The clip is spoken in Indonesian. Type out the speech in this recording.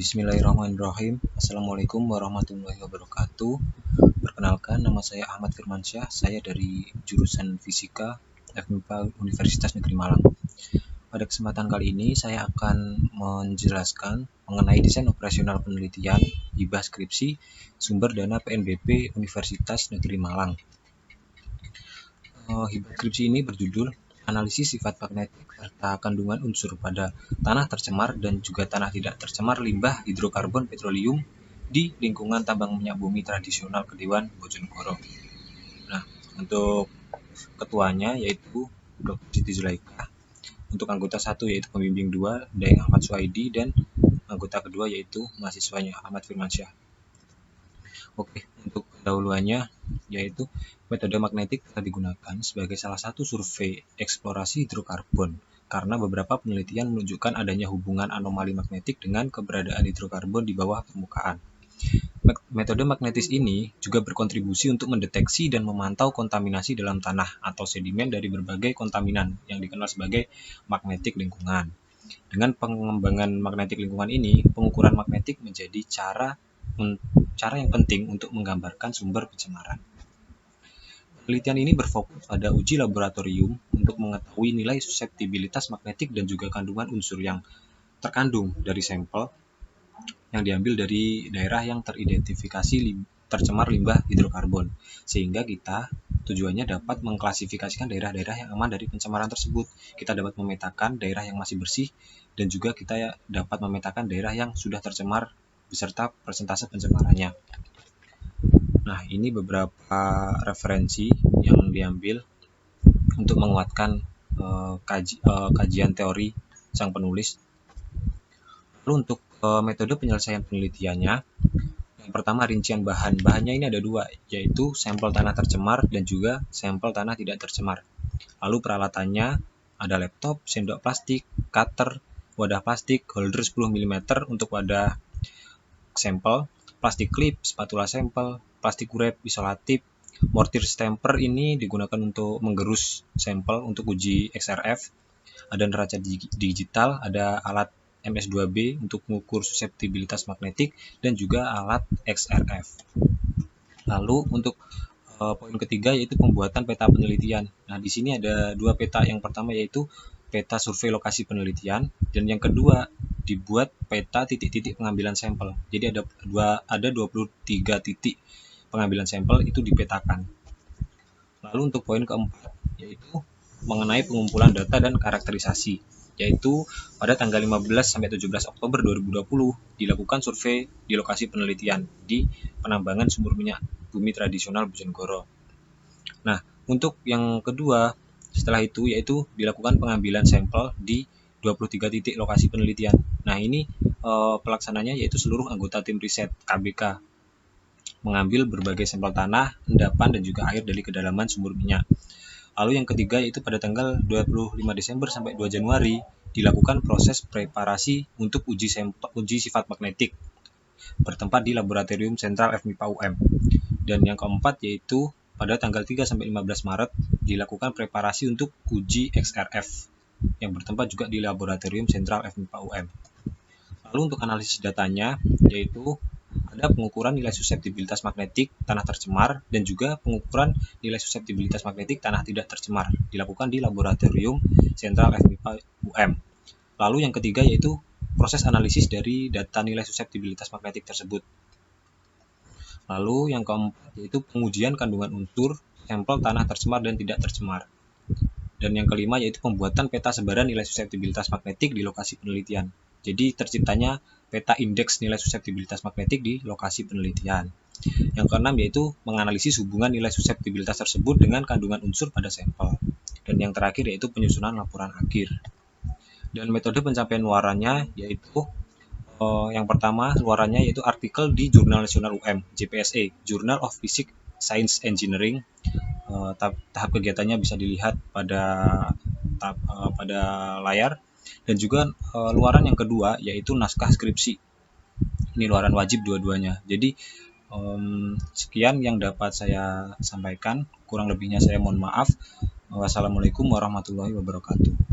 Bismillahirrahmanirrahim. Assalamualaikum warahmatullahi wabarakatuh. Perkenalkan, nama saya Ahmad Firmansyah. Saya dari jurusan Fisika FMIPA Universitas Negeri Malang. Pada kesempatan kali ini saya akan menjelaskan mengenai desain operasional penelitian hibah skripsi sumber dana PNBP Universitas Negeri Malang. Hibah skripsi ini berjudul Analisis Sifat Magnetik serta Kandungan Unsur pada Tanah Tercemar dan juga Tanah Tidak Tercemar Limbah Hidrokarbon Petroleum di Lingkungan Tambang Minyak Bumi Tradisional Kedewan Bojonegoro. Nah, untuk ketuanya yaitu Dr. Siti Zulaika, untuk anggota 1 yaitu pembimbing 2 Daeng Ahmad Suhaidi, dan anggota kedua yaitu mahasiswanya Ahmad Firmansyah. Oke, untuk pendahuluannya yaitu metode magnetik telah digunakan sebagai salah satu survei eksplorasi hidrokarbon karena beberapa penelitian menunjukkan adanya hubungan anomali magnetik dengan keberadaan hidrokarbon di bawah permukaan. Metode magnetis ini juga berkontribusi untuk mendeteksi dan memantau kontaminasi dalam tanah atau sedimen dari berbagai kontaminan yang dikenal sebagai magnetik lingkungan. Dengan pengembangan magnetik lingkungan ini, pengukuran magnetik menjadi cara yang penting untuk menggambarkan sumber pencemaran. Penelitian ini berfokus pada uji laboratorium untuk mengetahui nilai suseptibilitas magnetik dan juga kandungan unsur yang terkandung dari sampel yang diambil dari daerah yang teridentifikasi tercemar limbah hidrokarbon, sehingga kita tujuannya dapat mengklasifikasikan daerah-daerah yang aman dari pencemaran tersebut. Kita dapat memetakan daerah yang masih bersih dan juga kita dapat memetakan daerah yang sudah tercemar beserta persentase pencemarannya. Nah, ini beberapa referensi yang diambil untuk menguatkan kajian teori sang penulis. Lalu untuk metode penyelesaian penelitiannya, yang pertama rincian bahan. Bahannya ini ada dua, yaitu sampel tanah tercemar dan juga sampel tanah tidak tercemar. Lalu peralatannya ada laptop, sendok plastik, cutter, wadah plastik, holder 10 mm untuk wadah sampel, plastik klip, spatula sampel, plastik urep, isolatif, mortir stamper ini digunakan untuk menggerus sampel untuk uji XRF, ada neraca digital, ada alat MS2B untuk mengukur suseptibilitas magnetik, dan juga alat XRF. Lalu untuk poin ketiga yaitu pembuatan peta penelitian. Nah, di sini ada dua peta. Yang pertama yaitu peta survei lokasi penelitian, dan yang kedua dibuat peta titik-titik pengambilan sampel. Jadi ada 23 titik pengambilan sampel itu dipetakan. Lalu untuk poin keempat yaitu mengenai pengumpulan data dan karakterisasi, yaitu pada tanggal 15 sampai 17 Oktober 2020 dilakukan survei di lokasi penelitian di penambangan sumur minyak bumi tradisional Bojonegoro. Nah, untuk yang kedua setelah itu yaitu dilakukan pengambilan sampel di 23 titik lokasi penelitian. Nah, ini pelaksananya yaitu seluruh anggota tim riset KBK mengambil berbagai sampel tanah, endapan, dan juga air dari kedalaman sumur minyak. Lalu yang ketiga yaitu pada tanggal 25 Desember sampai 2 Januari dilakukan proses preparasi untuk uji sifat magnetik bertempat di Laboratorium Sentral FMIPA UM. Dan yang keempat yaitu pada tanggal 3 sampai 15 Maret dilakukan preparasi untuk uji XRF yang bertempat juga di Laboratorium Sentral FMIPA UM. Lalu untuk analisis datanya yaitu ada pengukuran nilai suseptibilitas magnetik tanah tercemar dan juga pengukuran nilai suseptibilitas magnetik tanah tidak tercemar dilakukan di Laboratorium Sentral FMIPA UM. Lalu yang ketiga yaitu proses analisis dari data nilai suseptibilitas magnetik tersebut. Lalu yang keempat yaitu pengujian kandungan unsur sampel tanah tercemar dan tidak tercemar. Dan yang kelima yaitu pembuatan peta sebaran nilai suseptibilitas magnetik di lokasi penelitian. Jadi terciptanya peta indeks nilai suseptibilitas magnetik di lokasi penelitian. Yang keenam yaitu menganalisis hubungan nilai suseptibilitas tersebut dengan kandungan unsur pada sampel. Dan yang terakhir yaitu penyusunan laporan akhir. Dan metode pencapaian luarannya yaitu yang pertama luarannya yaitu artikel di Jurnal Nasional UM JPSE, Journal of Physics Science Engineering. Tahap kegiatannya bisa dilihat pada layar. Dan juga luaran yang kedua yaitu naskah skripsi. Ini luaran wajib dua-duanya. Jadi sekian yang dapat saya sampaikan. Kurang lebihnya saya mohon maaf. Wassalamualaikum warahmatullahi wabarakatuh.